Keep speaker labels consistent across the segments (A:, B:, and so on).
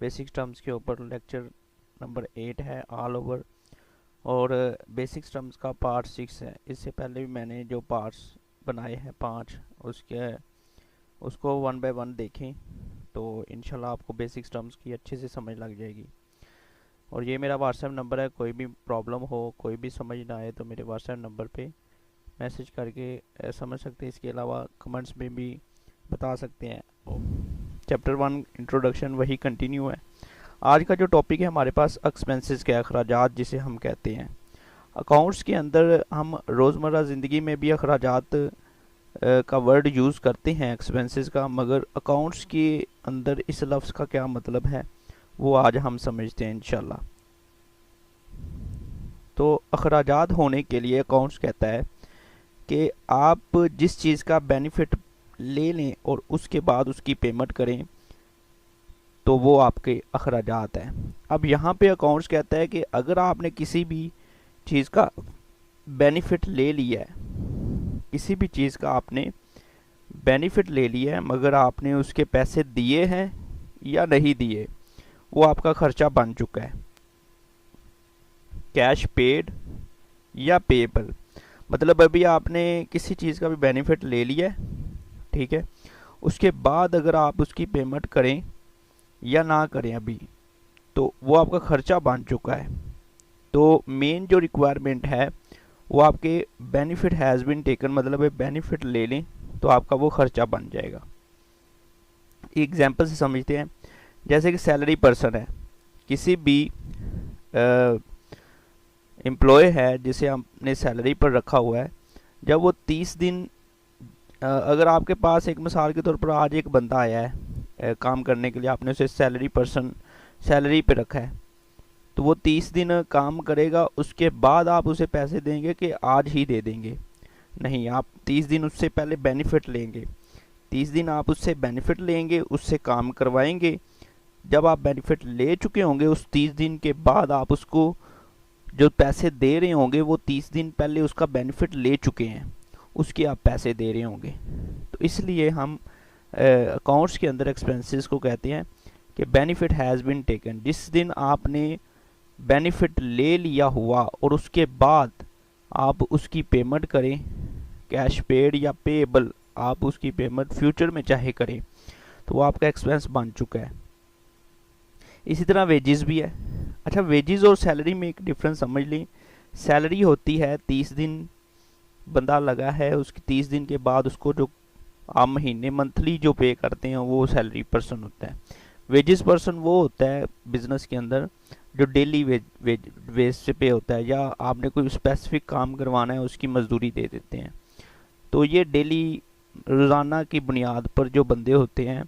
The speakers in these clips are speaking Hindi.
A: बेसिक टर्म्स के ऊपर लेक्चर नंबर 8 है ऑल ओवर, और बेसिक टर्म्स का पार्ट 6 है। इससे पहले भी मैंने जो पार्ट्स बनाए हैं 5, उसको 1 बाय 1 देखें तो इंशाल्लाह आपको बेसिक टर्म्स की अच्छे से समझ लग जाएगी। और ये मेरा व्हाट्सएप नंबर है, कोई भी प्रॉब्लम हो, कोई भी समझ ना आए तो मेरे व्हाट्सएप नंबर पे मैसेज करके समझ सकते हैं। इसके अलावा कमेंट्स में भी बता सकते हैं। चैप्टर 1 इंट्रोडक्शन वही कंटिन्यू है। आज का जो टॉपिक है हमारे पास एक्सपेंसेस के अखराजात जिसे हम कहते हैं। अकाउंट्स के अंदर हम रोज़मर्रा ज़िंदगी में भी अखराजात का वर्ड यूज़ करते हैं एक्सपेंसेस का, मगर अकाउंट्स के अंदर इस लफ्ज़ का क्या मतलब है वो आज हम समझते हैं इंशाल्लाह। तो अखराजात होने के लिए अकाउंट्स कहता है कि आप जिस चीज़ का बेनिफिट ले लें और उसके बाद उसकी पेमेंट करें तो वो आपके अखराजात हैं। अब यहाँ पे अकाउंट्स कहता है कि अगर आपने किसी भी चीज़ का बेनिफिट ले लिया है, किसी भी चीज़ का आपने बेनिफिट ले लिया है मगर आपने उसके पैसे दिए हैं या नहीं दिए, वो आपका खर्चा बन चुका है। कैश पेड या पेएबल, मतलब अभी आपने किसी चीज़ का भी बेनिफिट ले लिया है, ठीक है, उसके बाद अगर आप उसकी पेमेंट करें या ना करें अभी, तो वो आपका खर्चा बन चुका है। तो मेन जो रिक्वायरमेंट है वो आपके बेनिफिट हैज़ बीन टेकन, मतलब बेनिफिट ले लें तो आपका वो खर्चा बन जाएगा। एग्जाम्पल से समझते हैं। जैसे कि सैलरी पर्सन है, किसी भी एम्प्लॉय है जिसे हमने सैलरी पर रखा हुआ है, जब वो 30 दिन अगर आपके पास एक मिसाल के तौर पर आज एक बंदा आया है काम करने के लिए, आपने उसे सैलरी पर्सन सैलरी पे रखा है, तो वो 30 दिन काम करेगा, उसके बाद आप उसे पैसे देंगे कि आज ही दे देंगे? नहीं, आप 30 दिन उससे पहले बेनिफिट लेंगे। 30 दिन आप उससे बेनिफिट लेंगे, उससे काम करवाएंगे। जब आप बेनिफिट ले चुके होंगे उस 30 दिन के बाद आप उसको जो पैसे दे रहे होंगे वो 30 दिन पहले उसका बेनिफिट ले चुके हैं, उसके आप पैसे दे रहे होंगे। तो इसलिए हम अकाउंट्स के अंदर एक्सपेंसेस को कहते हैं कि बेनिफिट हैज़ बीन टेकन। जिस दिन आपने बेनिफिट ले लिया हुआ और उसके बाद आप उसकी पेमेंट करें, कैश पेड या पेएबल, आप उसकी पेमेंट फ्यूचर में चाहे करें, तो वो आपका एक्सपेंस बन चुका है। इसी तरह वेजेस भी है। अच्छा, वेजेस और सैलरी में एक डिफरेंस समझ लें। सैलरी होती है 30 दिन बंदा लगा है, उसकी 30 दिन के बाद उसको जो आप महीने मंथली जो पे करते हैं वो सैलरी पर्सन होता है। वेजेस पर्सन वो होता है बिजनेस के अंदर जो डेली वेज से पे होता है, या आपने कोई स्पेसिफिक काम करवाना है उसकी मजदूरी दे देते हैं। तो ये डेली रोज़ाना की बुनियाद पर जो बंदे होते हैं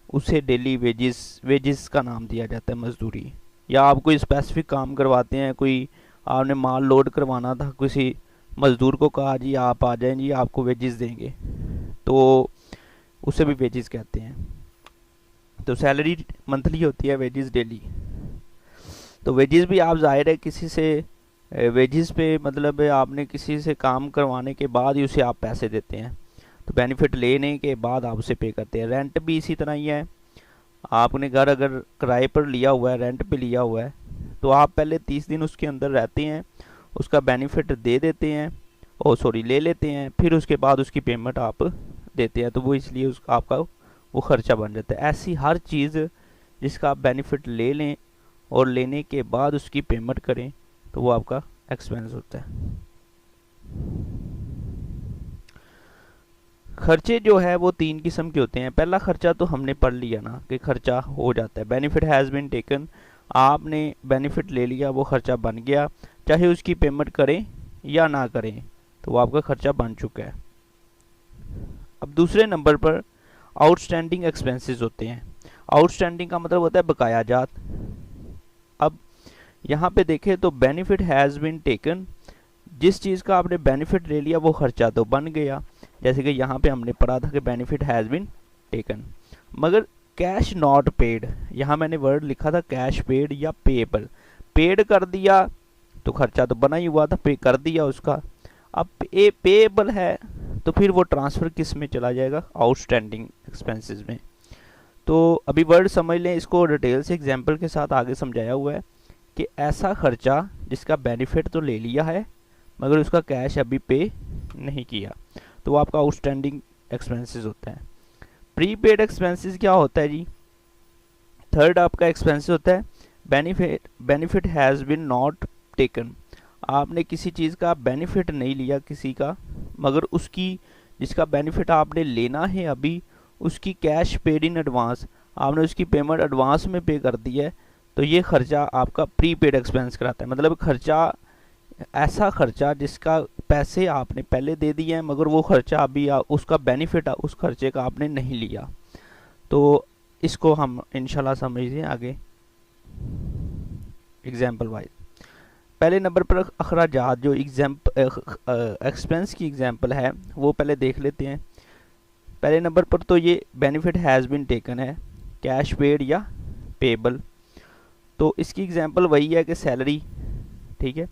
A: उसे डेली वेजेस का नाम दिया जाता है, मजदूरी। या आप कोई स्पेसिफिक काम करवाते हैं, कोई आपने माल लोड करवाना था, किसी मज़दूर को कहा जी आप आ जाएं जी आपको वेजेस देंगे, तो उसे भी वेजेस कहते हैं। तो सैलरी मंथली होती है, वेजेस डेली। तो वेजेस भी आप ज़ाहिर है किसी से वेजेस पे, मतलब आपने किसी से काम करवाने के बाद ही उसे आप पैसे देते हैं, तो बेनिफिट लेने के बाद आप उसे पे करते हैं। रेंट भी इसी तरह ही है। आपने घर अगर किराए पर लिया हुआ है, रेंट पे लिया हुआ है, तो आप पहले 30 दिन उसके अंदर रहते हैं, उसका बेनिफिट दे देते हैं, ले लेते हैं, फिर उसके बाद उसकी पेमेंट आप देते हैं, तो वो इसलिए आपका वो खर्चा बन जाता है। ऐसी हर चीज़ जिसका आप बेनिफिट ले लें और लेने के बाद उसकी पेमेंट करें तो वो आपका एक्सपेंस होता है। खर्चे जो है वो 3 किस्म के होते हैं। पहला खर्चा तो हमने पढ़ लिया ना कि खर्चा हो जाता है, बेनिफिट हैज़ बीन टेकन, आपने बेनिफिट ले लिया, वो खर्चा बन गया, चाहे उसकी पेमेंट करें या ना करें तो वो आपका खर्चा बन चुका है। अब दूसरे नंबर पर आउटस्टैंडिंग एक्सपेंसेस होते हैं। आउटस्टैंडिंग का मतलब होता है बकायाजात। अब यहाँ पे देखें तो बेनिफिट हैज़ बीन टेकन, जिस चीज़ का आपने बेनिफिट ले लिया वो खर्चा तो बन गया, जैसे कि यहाँ पे हमने पढ़ा था कि बेनिफिट हैज़ बीन टेकन। मगर कैश नॉट पेड, यहाँ मैंने वर्ड लिखा था कैश पेड या पेएबल। पेड कर दिया तो खर्चा तो बना ही हुआ था, पे कर दिया उसका। अब पेएबल है तो फिर वो ट्रांसफ़र किस में चला जाएगा? आउटस्टैंडिंग एक्सपेंसेस में। तो अभी वर्ड समझ लें, इसको डिटेल से एग्जांपल के साथ आगे समझाया हुआ है कि ऐसा खर्चा जिसका बेनिफिट तो ले लिया है मगर उसका कैश अभी पे नहीं किया, तो वो आपका आउटस्टैंडिंग एक्सपेंसेस होता है। प्रीपेड एक्सपेंसेस क्या होता है जी? थर्ड आपका एक्सपेंसेस होता है benefit has been not taken. आपने किसी चीज़ का बेनिफिट नहीं लिया किसी का, मगर उसकी जिसका बेनिफिट आपने लेना है अभी, उसकी कैश पेड इन एडवांस, आपने उसकी पेमेंट एडवांस में पे कर दी है, तो ये खर्चा आपका प्रीपेड एक्सपेंस कराता है। मतलब खर्चा, ऐसा खर्चा जिसका पैसे आपने पहले दे दिए हैं मगर वो खर्चा अभी उसका बेनिफिट उस खर्चे का आपने नहीं लिया। तो इसको हम इंशाल्लाह समझते हैं आगे एग्जाम्पल वाइज। पहले नंबर पर अखराजात, जो एक्सपेंस की एग्जाम्पल है वो पहले देख लेते हैं। पहले नंबर पर तो ये बेनिफिट हैज़ बीन टेकन है, कैश पेड या पेबल। तो इसकी एग्जाम्पल वही है कि सैलरी, ठीक है।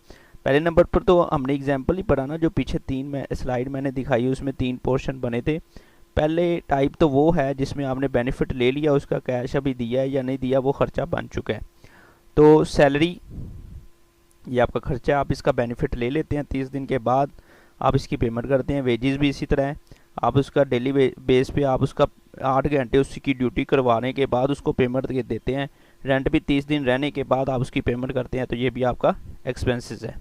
A: पहले नंबर पर तो हमने एग्जाम्पल ही पढ़ा ना, जो पीछे स्लाइड मैंने दिखाई उसमें 3 पोर्शन बने थे। पहले टाइप तो वो है जिसमें आपने बेनिफिट ले लिया, उसका कैश अभी दिया है या नहीं दिया, वो खर्चा बन चुका है। तो सैलरी ये आपका खर्चा, आप इसका बेनिफिट ले लेते हैं, 30 दिन के बाद आप इसकी पेमेंट करते हैं। वेजेस भी इसी तरह है, आप उसका डेली बेस पे आप उसका 8 घंटे उसकी ड्यूटी करवाने के बाद उसको पेमेंट देते हैं। रेंट भी 30 दिन रहने के बाद आप उसकी पेमेंट करते हैं, तो ये भी आपका एक्सपेंसेस है।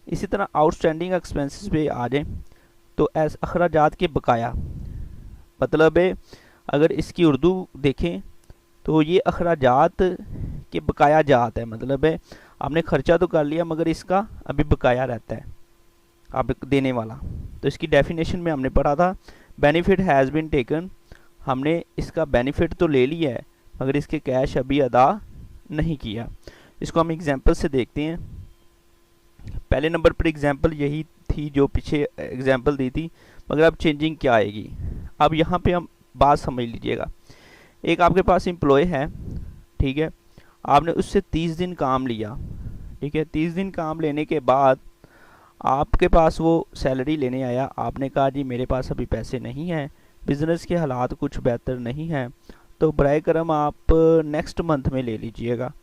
A: इसी तरह आउटस्टैंडिंग एक्सपेंसेस पे आ जाएं तो एस अखराजात के बकाया, मतलब है अगर इसकी उर्दू देखें तो ये अखराजात के बकाया जात है। मतलब है आपने खर्चा तो कर लिया मगर इसका अभी बकाया रहता है आप देने वाला। तो इसकी डेफिनेशन में हमने पढ़ा था बेनिफिट हैज़ बीन टेकन, हमने इसका बेनिफिट तो ले लिया है मगर इसके कैश अभी अदा नहीं किया। इसको हम एग्जांपल से देखते हैं। पहले नंबर पर एग्जांपल यही थी जो पीछे एग्जांपल दी थी, मगर अब चेंजिंग क्या आएगी। अब यहाँ पे हम बात समझ लीजिएगा। एक आपके पास एम्प्लॉय है, ठीक है, आपने उससे 30 दिन काम लिया, ठीक है। 30 दिन काम लेने के बाद आपके पास वो सैलरी लेने आया, आपने कहा जी मेरे पास अभी पैसे नहीं हैं, बिज़नेस के हालात कुछ बेहतर नहीं हैं, तो बराए करम आप नेक्स्ट मंथ में ले लीजिएगा।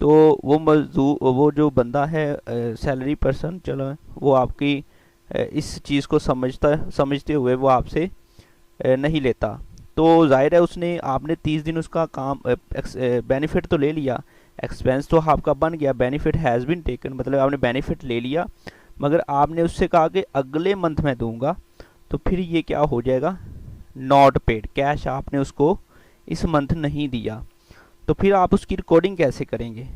A: तो वो जो बंदा है सैलरी पर्सन, चलो वो आपकी इस चीज़ को समझते हुए वो आपसे नहीं लेता। तो जाहिर है उसने आपने 30 दिन उसका काम बेनिफिट तो ले लिया, एक्सपेंस तो आपका बन गया, बेनिफिट हैज़ बीन टेकन, मतलब आपने बेनिफिट ले लिया मगर आपने उससे कहा कि अगले मंथ में दूंगा, तो फिर ये क्या हो जाएगा, नॉट पेड, कैश आपने उसको इस मंथ नहीं दिया। तो फिर आप उसकी रिकॉर्डिंग कैसे करेंगे?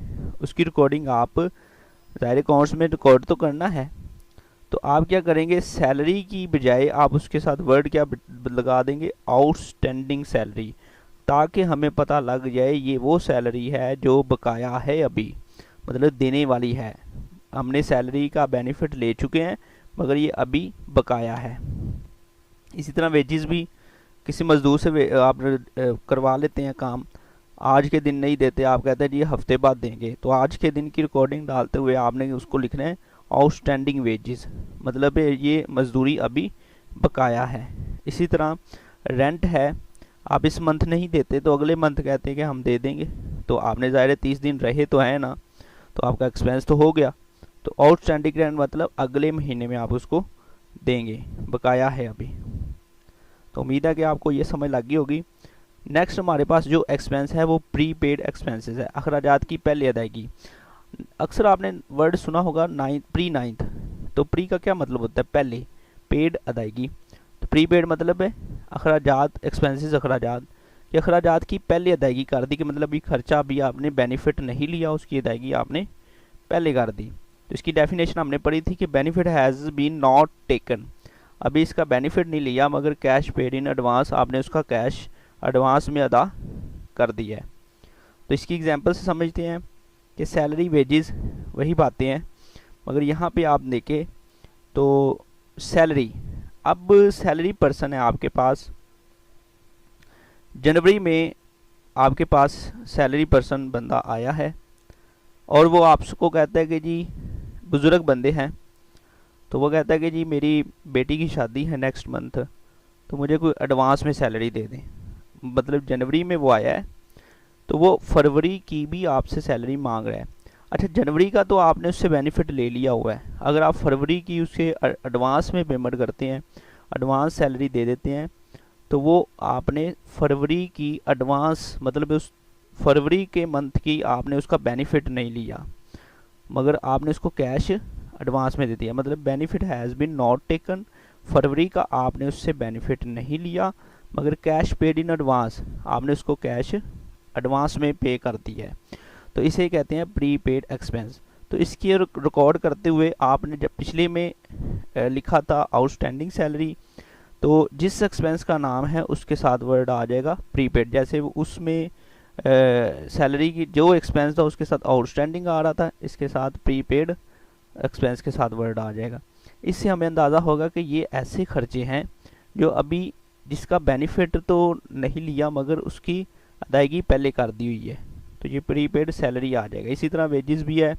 A: उसकी रिकॉर्डिंग आप ज़ाहिर अकाउंट्स में रिकॉर्ड तो करना है, तो आप क्या करेंगे, सैलरी की बजाय आप उसके साथ वर्ड क्या लगा देंगे, आउटस्टैंडिंग सैलरी, ताकि हमें पता लग जाए ये वो सैलरी है जो बकाया है अभी, मतलब देने वाली है। हमने सैलरी का बेनिफिट ले चुके हैं मगर ये अभी बकाया है। इसी तरह वेजेस भी, किसी मज़दूर से आप करवा लेते हैं काम, आज के दिन नहीं देते, आप कहते हैं जी हफ्ते बाद देंगे, तो आज के दिन की रिकॉर्डिंग डालते हुए आपने उसको लिखना है आउटस्टैंडिंग वेजेस, मतलब ये मजदूरी अभी बकाया है। इसी तरह रेंट है, आप इस मंथ नहीं देते तो अगले मंथ कहते हैं कि हम दे देंगे, तो आपने ज़ाहिर 30 दिन रहे तो है ना, तो आपका एक्सपेंस तो हो गया। तो आउटस्टैंडिंग रेंट मतलब अगले महीने में आप उसको देंगे, बकाया है अभी। तो उम्मीद है कि आपको ये समझ लग गई होगी। नेक्स्ट हमारे पास जो एक्सपेंस है वो प्री पेड एक्सपेंसेस है, अखराजात की पहले अदायगी। अक्सर आपने वर्ड सुना होगा प्री नाइन्थ, तो प्री का क्या मतलब होता है, पहले, पेड अदायगी। तो प्री पेड मतलब है अखराजात, एक्सपेंसेस अखराजात, कि अखराजात की पहले अदायगी कर दी, कि मतलब ये खर्चा अभी आपने बेनिफिट नहीं लिया, उसकी अदायगी आपने पहले कर दी। तो इसकी डेफिनेशन हमने पढ़ी थी कि benefit has been not taken, अभी इसका बेनिफिट नहीं लिया मगर कैश पेड इन एडवांस, आपने उसका कैश एडवांस में अदा कर दिया है। तो इसकी एग्जांपल से समझते हैं कि सैलरी वेजेस वही बातें हैं, मगर यहाँ पे आप देखें तो सैलरी, अब सैलरी पर्सन है आपके पास, जनवरी में आपके पास सैलरी पर्सन बंदा आया है और वो आपको कहता है कि जी बुज़ुर्ग बंदे हैं, तो वो कहता है कि जी मेरी बेटी की शादी है नेक्स्ट मंथ, तो मुझे कोई एडवांस में सैलरी दे दें। मतलब जनवरी में वो आया है, तो वो फरवरी की भी आपसे सैलरी मांग रहा है। अच्छा, जनवरी का तो आपने उससे बेनिफिट ले लिया हुआ है। अगर आप फरवरी की उसके एडवांस में पेमेंट करते हैं, एडवांस सैलरी दे देते हैं, तो वो आपने फरवरी की एडवांस मतलब उस फरवरी के मंथ की आपने उसका बेनिफिट नहीं लिया, मगर आपने उसको कैश एडवांस में दे दिया। मतलब benefit has been not taken, फरवरी का आपने उससे बेनिफिट नहीं लिया, मगर कैश पेड इन एडवांस, आपने उसको कैश एडवांस में पे कर दिया है। तो इसे कहते हैं प्री पेड एक्सपेंस। तो इसकी रिकॉर्ड करते हुए आपने जब पिछले में लिखा था आउटस्टैंडिंग सैलरी, तो जिस एक्सपेंस का नाम है उसके साथ वर्ड आ जाएगा प्रीपेड। जैसे उसमें सैलरी की जो एक्सपेंस था उसके साथ आउटस्टैंडिंग आ रहा था, इसके साथ प्रीपेड एक्सपेंस के साथ वर्ड आ जाएगा। इससे हमें अंदाज़ा होगा कि ये ऐसे खर्चे हैं जो अभी जिसका बेनिफिट तो नहीं लिया मगर उसकी अदायगी पहले कर दी हुई है, तो ये प्रीपेड सैलरी आ जाएगा। इसी तरह वेजेस भी है,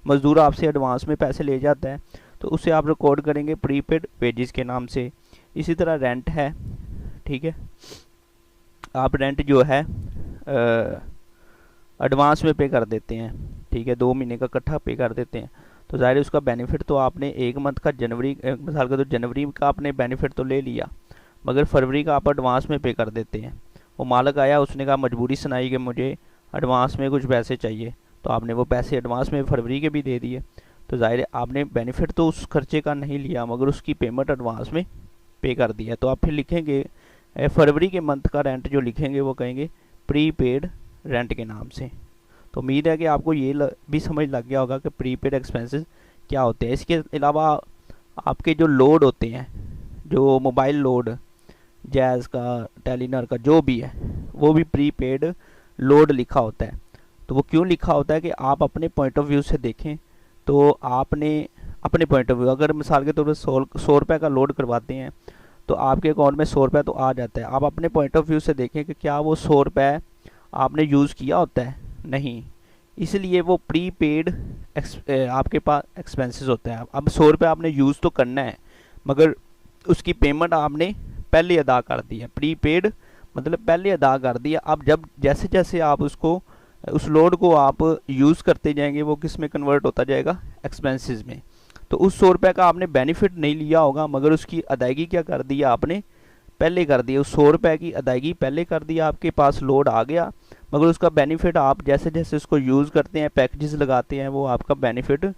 A: मज़दूर आपसे एडवांस में पैसे ले जाता है तो उसे आप रिकॉर्ड करेंगे प्रीपेड वेजेस के नाम से। इसी तरह रेंट है, ठीक है, आप रेंट जो है एडवांस में पे कर देते हैं, ठीक है, 2 महीने का इकट्ठा पे कर देते हैं, तो ज़ाहिर है उसका बेनिफिट तो आपने एक मंथ का जनवरी मिसाल का तो जनवरी का आपने बेनिफिट तो ले लिया, मगर फरवरी का आप एडवांस में पे कर देते हैं। वो मालिक आया, उसने कहा मजबूरी सुनाई कि मुझे एडवांस में कुछ पैसे चाहिए, तो आपने वो पैसे एडवांस में फरवरी के भी दे दिए, तो ज़ाहिर है आपने बेनिफिट तो उस खर्चे का नहीं लिया मगर उसकी पेमेंट एडवांस में पे कर दिया। तो आप फिर लिखेंगे फरवरी के मंथ का रेंट जो लिखेंगे वो कहेंगे प्री पेड रेंट के नाम से। तो उम्मीद है कि आपको ये भी समझ लग गया होगा कि प्री पेड एक्सपेंसेस क्या होते हैं। इसके अलावा आपके जो लोड होते हैं, जो मोबाइल लोड, जैज़ का, टेलीनर का जो भी है, वो भी प्री पेड लोड लिखा होता है। तो वो क्यों लिखा होता है कि आप अपने पॉइंट ऑफ व्यू से देखें, तो आपने अपने पॉइंट ऑफ व्यू अगर मिसाल के तौर पर 100 रुपये का लोड करवाते हैं तो आपके अकाउंट में 100 रुपये तो आ जाता है। आप अपने पॉइंट ऑफ व्यू से देखें कि क्या वो 100 रुपये आपने यूज़ किया होता है, नहीं, इसलिए वो प्री पेड आपके पास एक्सपेंसेस होते हैं। अब 100 रुपये आपने यूज़ तो करना है मगर उसकी पेमेंट आपने पहले अदा कर दी है, प्री पेड मतलब पहले अदा कर दिया। अब जब जैसे जैसे आप उसको उस लोड को आप यूज़ करते जाएंगे वो किस में कन्वर्ट होता जाएगा, एक्सपेंसेस में। तो उस 100 रुपये का आपने बेनिफिट नहीं लिया होगा मगर उसकी अदायगी क्या कर दी आपने, पहले कर दिया। उस 100 रुपये की अदायगी पहले कर दिया, आपके पास लोड आ गया मगर उसका बेनिफिट आप जैसे जैसे उसको यूज़ करते हैं, पैकेजेस लगाते हैं, वो आपका बेनिफिट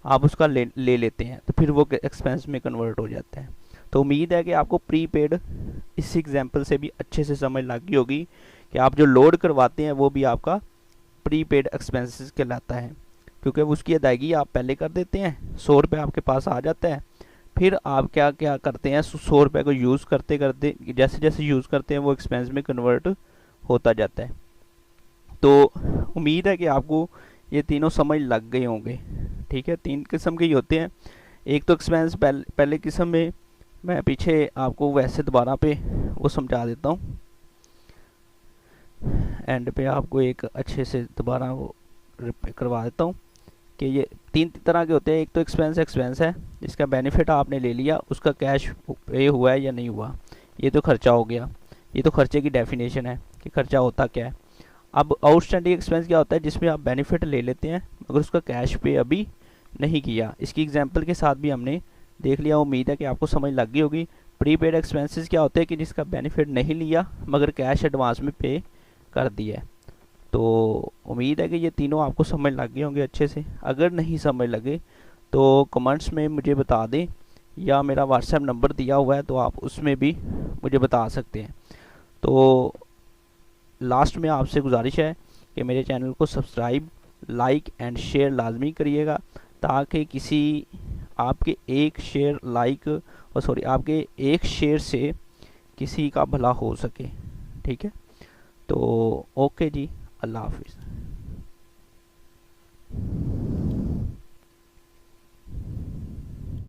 A: आप उसका ले लेते हैं, तो फिर वो एक्सपेंस में कन्वर्ट हो जाता है। तो उम्मीद है कि आपको प्री पेड इस एग्जाम्पल से भी अच्छे से समझ लग गई होगी कि आप जो लोड करवाते हैं वो भी आपका प्री पेड एक्सपेंसेस कहलाता है, क्योंकि उसकी अदायगी आप पहले कर देते हैं, 100 रुपये आपके पास आ जाता है, फिर आप क्या क्या करते हैं, 100 रुपये को यूज़ करते करते जैसे जैसे यूज़ करते हैं वो एक्सपेंस में कन्वर्ट होता जाता है। तो उम्मीद है कि आपको ये तीनों समझ लग गए होंगे, ठीक है। 3 किस्म के ही होते हैं। एक तो एक्सपेंस पहले किस्म में मैं पीछे आपको वैसे दोबारा पे वो समझा देता हूँ, एंड पे आपको एक अच्छे से दोबारा वो करवा देता हूँ कि ये 3 तरह के होते हैं। एक तो एक्सपेंस है जिसका बेनिफिट आपने ले लिया, उसका कैश पे हुआ है या नहीं हुआ, ये तो खर्चा हो गया, ये तो खर्चे की डेफिनेशन है कि खर्चा होता क्या है। अब आउटस्टैंडिंग एक्सपेंस क्या होता है, जिसमें आप बेनिफिट ले लेते हैं मगर उसका कैश पे अभी नहीं किया। इसकी एग्जांपल के साथ भी हमने देख लिया, उम्मीद है कि आपको समझ लग गई होगी। प्रीपेड एक्सपेंसेस क्या होते हैं कि जिसका बेनिफिट नहीं लिया मगर कैश एडवांस में पे कर दिया है। तो उम्मीद है कि ये तीनों आपको समझ लग गए होंगे अच्छे से। अगर नहीं समझ लगे तो कमेंट्स में मुझे बता दें, या मेरा व्हाट्सएप नंबर दिया हुआ है तो आप उसमें भी मुझे बता सकते हैं। तो लास्ट में आपसे गुजारिश है कि मेरे चैनल को सब्सक्राइब, लाइक एंड शेयर लाजमी करिएगा, ताकि किसी आपके एक शेयर आपके एक शेयर से किसी का भला हो सके, ठीक है। तो ओके जी, अल्लाह हाफिज़।